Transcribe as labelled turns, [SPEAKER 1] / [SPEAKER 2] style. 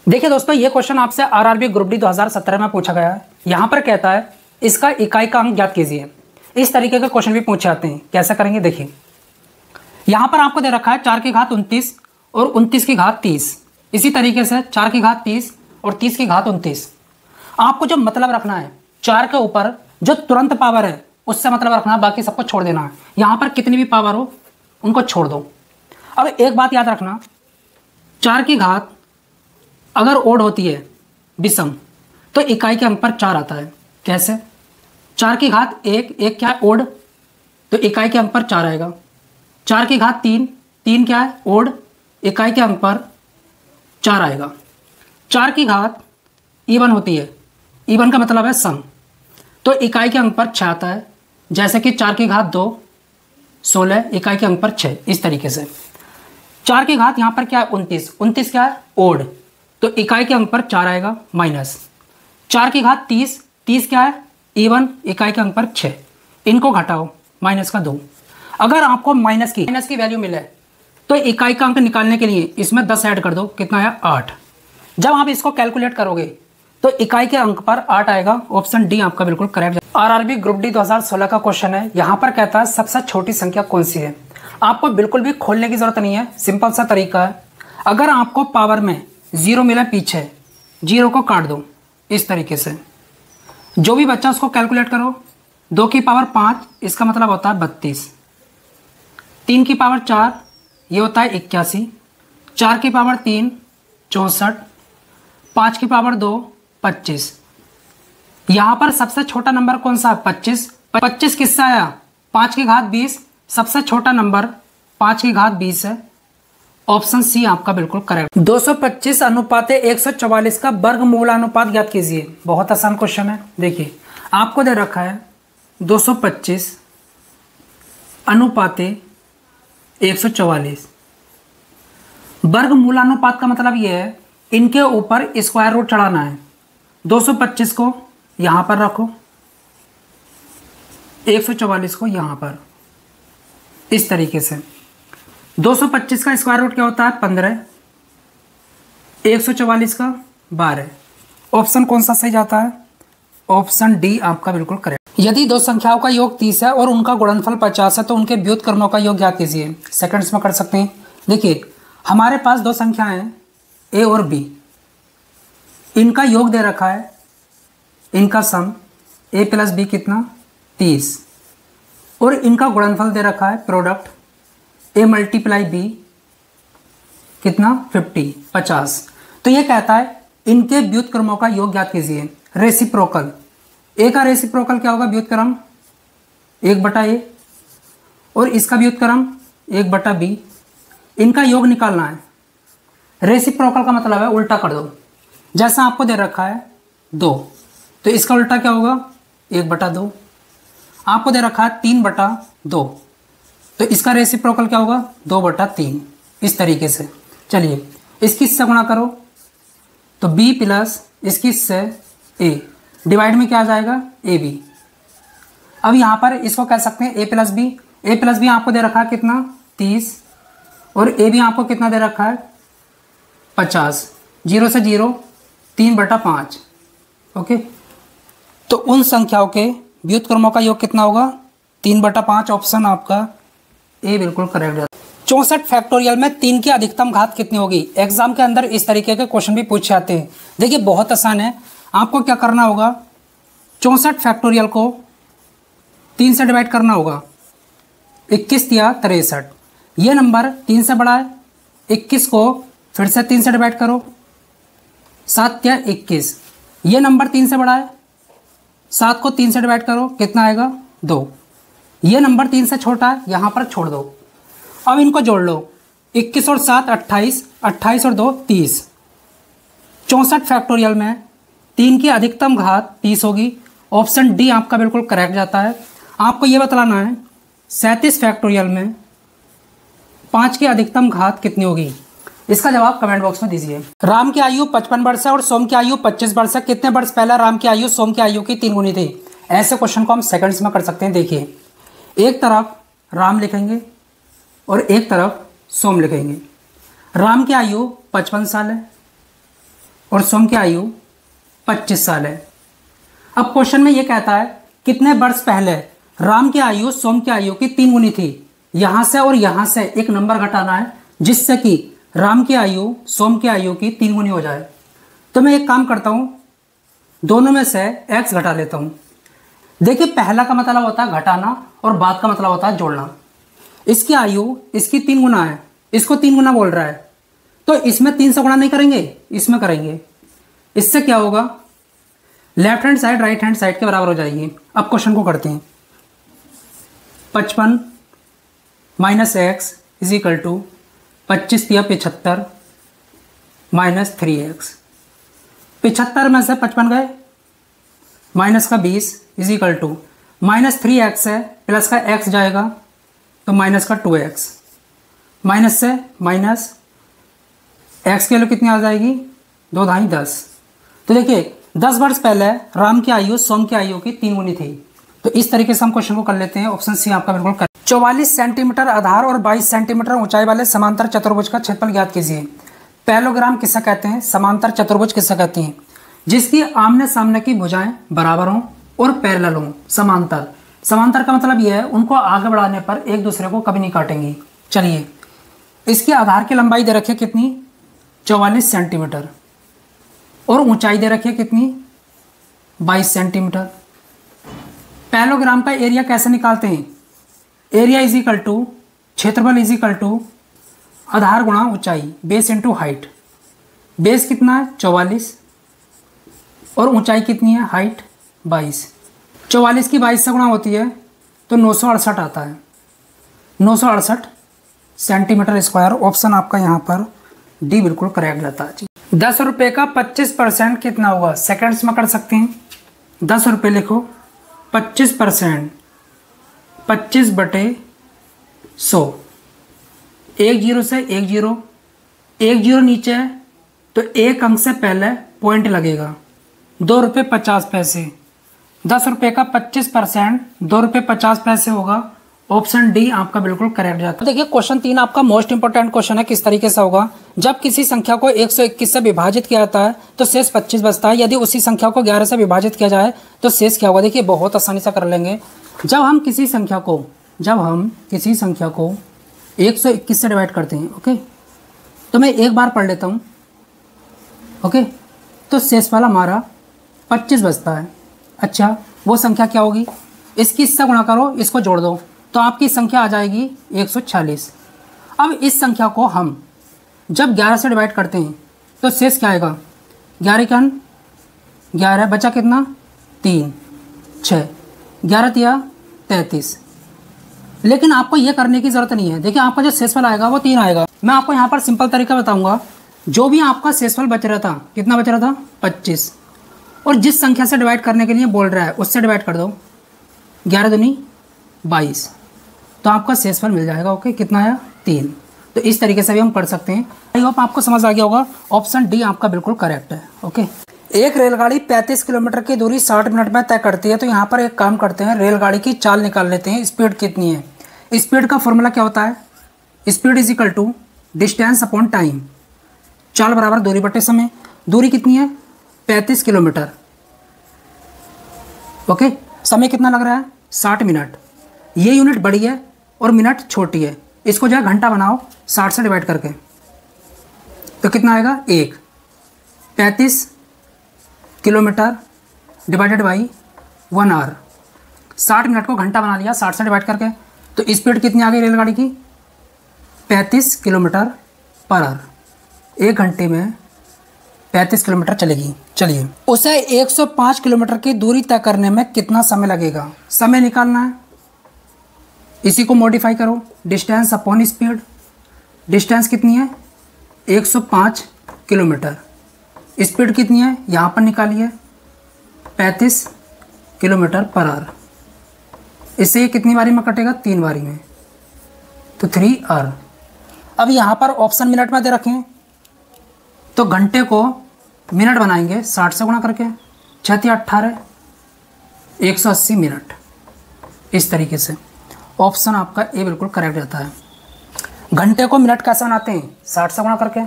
[SPEAKER 1] देखिए दोस्तों, ये क्वेश्चन आपसे आरआरबी ग्रुप डी 2017 में पूछा गया है। यहाँ पर कहता है इसका इकाई का अंक ज्ञात कीजिए। इस तरीके के क्वेश्चन भी पूछे जाते हैं। कैसे करेंगे देखिए, यहाँ पर आपको दे रखा है 4 की घात 29 और 29 की घात 30। इसी तरीके से 4 की घात 30 और 30 की घात 29। आपको जो मतलब रखना है 4 के ऊपर जो तुरंत पावर है उससे मतलब रखना है, बाकी सबको छोड़ देना है। यहाँ पर कितनी भी पावर हो उनको छोड़ दो। अब एक बात याद रखना, 4 की घात अगर ओड होती है विषम तो इकाई के अंक पर 4 आता है। कैसे? 4 की घात 1, 1 क्या है ओड, तो इकाई के अंक पर 4 आएगा। 4 की घात 3, 3 क्या है ओड, इकाई के अंक पर 4 आएगा। 4 की घात इवन होती है, इवन का मतलब है सम, तो इकाई के अंक पर 6 आता है। जैसे कि 4 की घात 2 16, इकाई के अंक पर 6। इस तरीके से 4 की घात यहाँ पर क्या है 29, 29 क्या है ओड, तो इकाई के अंक पर 4 आएगा माइनस। 4 की घात 30, 30 क्या है इवन, इकाई के अंक पर 6। इनको घटाओ, माइनस का 2। अगर आपको माइनस की वैल्यू मिले तो इकाई का अंक निकालने के लिए इसमें 10 ऐड कर दो, कितना है 8। जब आप इसको कैलकुलेट करोगे तो इकाई के अंक पर 8 आएगा। ऑप्शन डी आपका बिल्कुल करेक्ट। आरआरबी ग्रुप डी 2016 का क्वेश्चन है। यहाँ पर कहता है सबसे छोटी संख्या कौन सी है। आपको बिल्कुल भी खोलने की जरूरत नहीं है, सिंपल सा तरीका है। अगर आपको पावर में 0 मिला पीछे, 0 को काट दो इस तरीके से, जो भी बच्चा उसको कैलकुलेट करो। 2 की पावर 5, इसका मतलब होता है 32। 3 की पावर 4, ये होता है 81। 4 की पावर 3 64। 5 की पावर 2 25। यहाँ पर सबसे छोटा नंबर कौन सा है 25। 25 किससे आया 5 की घात 20, सबसे छोटा नंबर 5 की घात 20 है। ऑप्शन सी आपका बिल्कुल करेक्ट। 225 अनुपाते 144 का वर्गमूल अनुपात ज्ञात कीजिए। बहुत आसान क्वेश्चन है। देखिए आपको दे रखा है 225 अनुपाते 144। वर्गमूलानुपात का मतलब यह है इनके ऊपर स्क्वायर रूट चढ़ाना है। 225 को यहां पर रखो, 144 को यहां पर, इस तरीके से। 225 का स्क्वायर रूट क्या होता है 15, 144 का 12। ऑप्शन कौन सा सही जाता है? ऑप्शन डी आपका बिल्कुल करेक्ट। यदि दो संख्याओं का योग 30 है और उनका गुणनफल 50 है तो उनके व्युत्क्रमों का योग ज्ञात कीजिए। सेकंड्स में कर सकते हैं। देखिए हमारे पास दो संख्याएं हैं ए और बी, इनका योग दे रखा है, इनका सम ए प्लस बी कितना 30, और इनका गुणनफल दे रखा है प्रोडक्ट ए मल्टीप्लाई बी कितना 50। तो ये कहता है इनके व्युत्क्रमों का योग ज्ञात कीजिए। रेसिप्रोकल, ए का रेसिप्रोकल क्या होगा व्युत्क्रम 1/a, और इसका व्युत्क्रम 1/b। इनका योग निकालना है। रेसिप्रोकल का मतलब है उल्टा कर दो। जैसा आपको दे रखा है 2, तो इसका उल्टा क्या होगा 1/2। आपको दे रखा है 3/2, तो इसका रेसिप्रोकल क्या होगा 2/3। इस तरीके से चलिए इसकी से गुणा करो तो b प्लस इसकी से a, डिवाइड में क्या आ जाएगा ए बी। अब यहाँ पर इसको कह सकते हैं a plus B. A plus B आपको दे रखा है कितना 30, और ए बी आपको कितना दे रखा है 50। 0 से 0 3/5। ओके, तो उन संख्याओं के व्युत्क्रमों का योग कितना होगा 3/5। ऑप्शन आपका ए बिल्कुल करेक्ट है। 64 फैक्टोरियल में 3 की अधिकतम घात कितनी होगी। एग्जाम के अंदर इस तरीके के क्वेश्चन भी पूछे जाते हैं। देखिए बहुत आसान है। आपको क्या करना होगा 64 फैक्टोरियल को 3 से डिवाइड करना होगा। 21 या 63, ये नंबर 3 से बड़ा है। 21 को फिर से 3 से डिवाइड करो, 7 या 21, ये नंबर 3 से बड़ा है। 7 को 3 से डिवाइड करो, कितना आएगा 2, ये नंबर 3 से छोटा है, यहाँ पर छोड़ दो। अब इनको जोड़ लो, 21 और 7 28, 28 और 2 30। 64 फैक्टोरियल में 3 की अधिकतम घात 30 होगी। ऑप्शन डी आपका बिल्कुल करेक्ट जाता है। आपको ये बतलाना है 37 फैक्टोरियल में 5 की अधिकतम घात कितनी होगी। इसका जवाब कमेंट बॉक्स में दीजिए। राम की आयु 55 वर्ष है और सोम की आयु 25 वर्ष है। कितने वर्ष पहले राम की आयु सोम की आयु की 3 गुनी थी। ऐसे क्वेश्चन को हम सेकंड्स में कर सकते हैं। देखिए एक तरफ राम लिखेंगे और एक तरफ सोम लिखेंगे। राम की आयु 55 साल है और सोम की आयु 25 साल है। अब क्वेश्चन में ये कहता है कितने वर्ष पहले राम की आयु सोम की आयु की 3 गुनी थी। यहाँ से और यहाँ से एक नंबर घटाना है जिससे कि राम की आयु सोम की आयु की 3 गुनी हो जाए। तो मैं एक काम करता हूँ, दोनों में से x घटा लेता हूँ। देखिए पहला का मतलब होता है घटाना और बाद का मतलब होता है जोड़ना। इसकी आयु इसकी 3 गुना है, इसको 3 गुना बोल रहा है, तो इसमें 3 से गुणा नहीं करेंगे, इसमें करेंगे। इससे क्या होगा, left hand side right hand side के बराबर हो जाएगी। अब क्वेश्चन को करते हैं। 55 minus X is equal to 25 या 75 माइनस 3x। 75 में से 55 गए, माइनस का 20 is equal to minus 3x है, प्लस का x जाएगा तो माइनस का 2x, माइनस से माइनस x की वैल्यू कितनी आ जाएगी, 2 ढाई 10। तो देखिए 10 वर्ष पहले राम की आयु सोम की आयु की 3 गुनी थी। तो इस तरीके से हम क्वेश्चन को कर लेते हैं। ऑप्शन सी आपका बिल्कुल करेक्ट। 44 सेंटीमीटर आधार और 22 सेंटीमीटर ऊंचाई वाले समांतर चतुर्भुज का क्षेत्रफल ज्ञात कीजिए। पैरेललोग्राम किसे कहते हैं, समांतर चतुर्भुज किसे कहते हैं, जिसकी आमने सामने की भुजाएं बराबर हों और पैरेलल हों। समांतर, समांतर का मतलब यह है उनको आगे बढ़ाने पर एक दूसरे को कभी नहीं काटेंगी। चलिए, इसके आधार की लंबाई दे रखी है कितनी, 44 सेंटीमीटर, और ऊंचाई दे रखी है कितनी, 22 सेंटीमीटर। पैरेललोग्राम का एरिया कैसे निकालते हैं, एरिया इज इक्वल टू क्षेत्रफल इज इक्वल टू आधार गुणा ऊंचाई, बेस इंटू हाइट। बेस कितना है 44 और ऊंचाई कितनी है, हाइट 22। 44 की 22 से गुणा होती है तो 968 आता है, 968 सेंटीमीटर स्क्वायर। ऑप्शन आपका यहाँ पर डी बिल्कुल करेक्ट रहता है। 10 रुपये का 25% कितना होगा, सेकंड्स में कर सकते हैं। 10 रुपये लिखो, 25% 25/100। 1 0 से 1 0, 1 0 नीचे है तो एक अंक से पहले पॉइंट लगेगा। 2 रुपये 50 पैसे। 10 रुपये का 25% 2 रुपये 50 पैसे होगा। ऑप्शन डी आपका बिल्कुल करेक्ट जाता है। देखिए क्वेश्चन 3 आपका मोस्ट इंपोर्टेंट क्वेश्चन है। किस तरीके से होगा, जब किसी संख्या को 121 से विभाजित किया जाता है तो शेष 25 बचता है। यदि उसी संख्या को 11 से विभाजित किया जाए तो शेष क्या होगा। देखिए बहुत आसानी से कर लेंगे। जब हम किसी संख्या को 121 से डिवाइड करते हैं, ओके, तो मैं एक बार पढ़ लेता हूँ, ओके, तो शेष वाला हमारा 25 बचता है। अच्छा, वो संख्या क्या होगी, इसकी इससे गुणा करो, इसको जोड़ दो तो आपकी संख्या आ जाएगी 146। अब इस संख्या को हम जब 11 से डिवाइड करते हैं तो शेष क्या आएगा, 11 का 11, बचा कितना 3 6, 11 तिया 33। लेकिन आपको ये करने की ज़रूरत नहीं है। देखिए आपका जो शेषफल आएगा वो 3 आएगा। मैं आपको यहाँ पर सिंपल तरीका बताऊँगा। जो भी आपका शेषफल बच रहा था, कितना बच रहा था 25, और जिस संख्या से डिवाइड करने के लिए बोल रहा है उससे डिवाइड कर दो, 11 दूनी 22, तो आपका शेषफल मिल जाएगा। ओके, कितना आया 3। तो इस तरीके से भी हम पढ़ सकते हैं। आई होप आपको समझ आ गया होगा। ऑप्शन डी आपका बिल्कुल करेक्ट है। ओके, एक रेलगाड़ी 35 किलोमीटर की दूरी 60 मिनट में तय करती है। तो यहाँ पर एक काम करते हैं, रेलगाड़ी की चाल निकाल लेते हैं। स्पीड कितनी है, स्पीड का फॉर्मूला क्या होता है, speed is equal to distance upon time. चाल बराबर दूरी बटे समय। दूरी कितनी है 35 किलोमीटर, ओके, समय कितना लग रहा है 60 मिनट। ये यूनिट बड़ी है और मिनट छोटी है, इसको जो है घंटा बनाओ 60 से डिवाइड करके, तो कितना आएगा 1। 35 kilometre divided by 1 hour, 60 minute को घंटा बना लिया 60 से डिवाइड करके। तो स्पीड कितनी आ गई रेलगाड़ी की 35 किलोमीटर पर आवर। 1 घंटे में 35 किलोमीटर चलेगी। चलिए, उसे 105 किलोमीटर की दूरी तय करने में कितना समय लगेगा, समय निकालना है। इसी को मॉडिफाई करो, डिस्टेंस अपॉन स्पीड। डिस्टेंस कितनी है 105 किलोमीटर, स्पीड कितनी है यहाँ पर निकालिए 35 किलोमीटर पर आवर। इससे ये कितनी बारी में कटेगा 3 बारी में, तो 3 आवर। अब यहाँ पर ऑप्शन मिनट में दे रखें तो घंटे को मिनट बनाएंगे 60 से गुणा करके, 6 या 18, 180 मिनट। इस तरीके से ऑप्शन आपका ए बिल्कुल करेक्ट रहता है। घंटे को मिनट कैसे बनाते हैं 60 से गुणा करके,